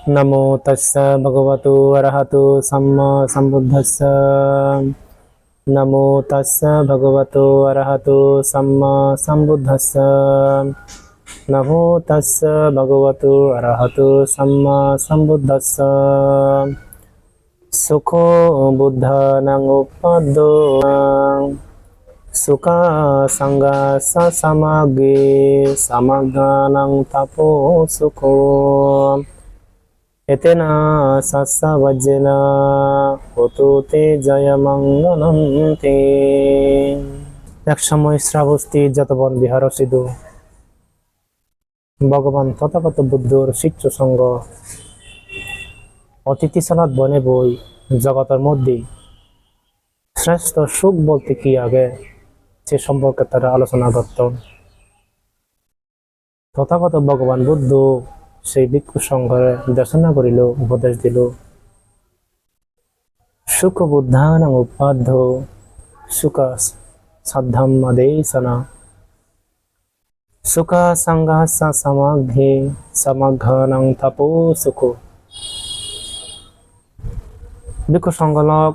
नमो तस्स भगवतो अरहतो सम्मा सम्बुद्धस्स। नमो तस्स भगवतो अरहतो सम्मा सम्बुद्धस्स। नमो तस्स भगवतो अरहतो सम्मा सम्बुद्धस्स। सुखो बुद्धानां उपपद्यो सुखा संगा समागे समगानां तपो सुखो एतेना सस्सा वज्जेना হতো তে জয়মঙ্গলন্তে। এক সময় শ্রাবস্তী যতবন বিহার সিধু ভগবান তথাগত বুদ্ধর শিষ্য সঙ্গ অতিথিশালাত বনে বই জগতের মধ্যে শ্রেষ্ঠ সুখ বলতে কি আগে সে সম্পর্কে তারা আলোচনা করত। তথাগত ভগবান বুদ্ধ সেই ভিক্ষু সংঘরে দেশনা করিল, উপদেশ দিল। সুখ বুদ্ধানাং উপাধ্য সুখ সাধ্যম আদেশনা সুখ সংঘাস সমাঘে সমাঘানাং তপো সুখ। ভিক্ষু সংঘলক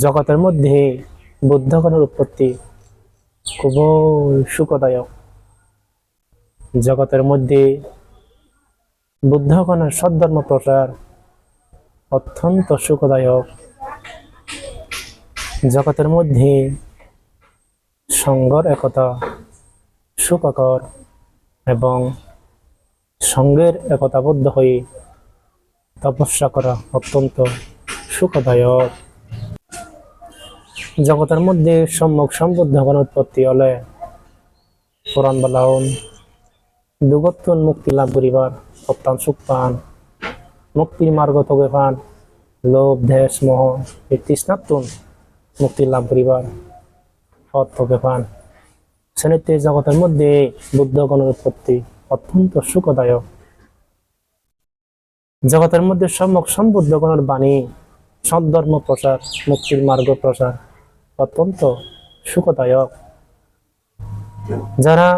জগতের মধ্যে বুদ্ধগণের উৎপত্তি খুবই সুখদায়ক। জগতের মধ্যে বুদ্ধগণের সদ্ধর্ম প্রচার অত্যন্ত সুখদায়ক। জগতের মধ্যে সঙ্গের একতা সুখকর এবং সঙ্গের একতাবদ্ধ হয়ে তপস্যা করা অত্যন্ত সুখদায়ক। জগতের মধ্যে সম্যক সম্বুদ্ধগণ উৎপত্তি হলে পুরাণ বলাউন দুগত্তন মুক্তি লাভ করিবার অত্যন্ত সুখ পান। মুক্তির মার্গ থেকে পান লোভ দেশ মোহ এই তৃষ্ণাত্মন মুক্তি লাভ করিবার পথ থেকে পান। সেনেতে জগতের মধ্যে বুদ্ধগণের উৎপত্তি অত্যন্ত সুখদায়ক। জগতের মধ্যে সম্যক সম্বুদ্ধগণের বাণী সদ্ধর্ম প্রচার মুক্তির মার্গ প্রচার অত্যন্ত সুখদায়ক। যারা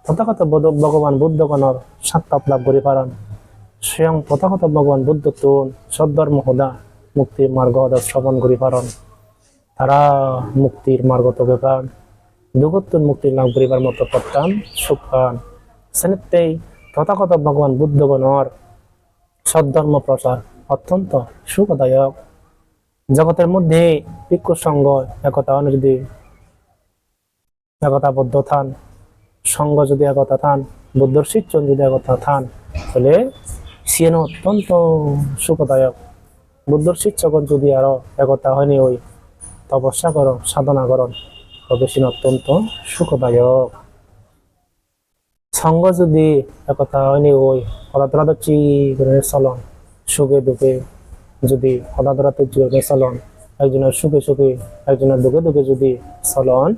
তথাগত ভগবান বুদ্ধগণের সাক্ষাৎ লাভ করি পারেন, স্বয়ং তথাগত ভগবান বুদ্ধ তুন সদ্ধর্ম হদা মুক্তির মার্গ হদা শ্রবণ করি পারেন, তারা মুক্তির মার্গ থেকে পান, দুগত্তর মুক্তি লাভ করিবার মতো পত্তান সুখ পান। সেনেতেই তথাগত ভগবান বুদ্ধগণের সদ্ধর্ম প্রচার অত্যন্ত সুখদায়ক। জগতের মধ্যে ভিক্ষু সঙ্গ একতা যদি একতাবদ্ধ থান, সঙ্গ যদি একতা থান, বুদ্ধর শিষ্য যদি একতা থান, তাহলে সিয়েন অত্যন্ত সুখদায়ক। বুদ্ধর শিষ্যগণ যদি আরো একতা হয়নি ওই তপস্যা করো সাধনা করন, তবে সিন অত্যন্ত সুখদায়ক। সঙ্গ যদি একতা হয়নি ওই হঠাৎ করে চলন, সুখে দুঃখে যদি হঠাৎ চলন, একজনের সুখে সুখে একজনের দুঃখে দুঃখে যদি চলন,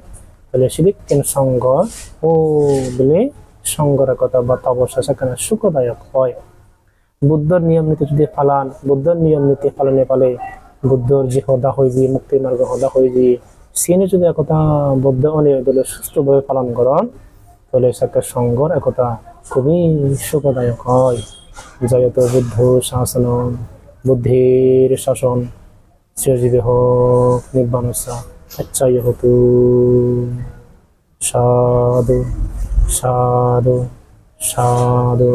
তাহলে সিদিকেন সঙ্গ ও বলে সঙ্গর একতা বা তপস্যা সেখানে সুখদায়ক হয়। বুদ্ধর নিয়ম নীতি যদি পালান, বুদ্ধর নিয়ম নীতি পালনে পালে বুদ্ধর যে হদা হইবি মুক্তির মার্গ হদা হইবি সিনে যদি একতা বদ্ধ অনিয়লে সুস্থভাবে পালন করেন, তাহলে সেটা সঙ্গর একতা খুবই সুখদায়ক হয়। জয়ত বুদ্ধ শাসন বুদ্ধির শাসন চিরজীবী হোক নির্বাণ আচ্ছাই হতু। সাধু সাধু সাধু।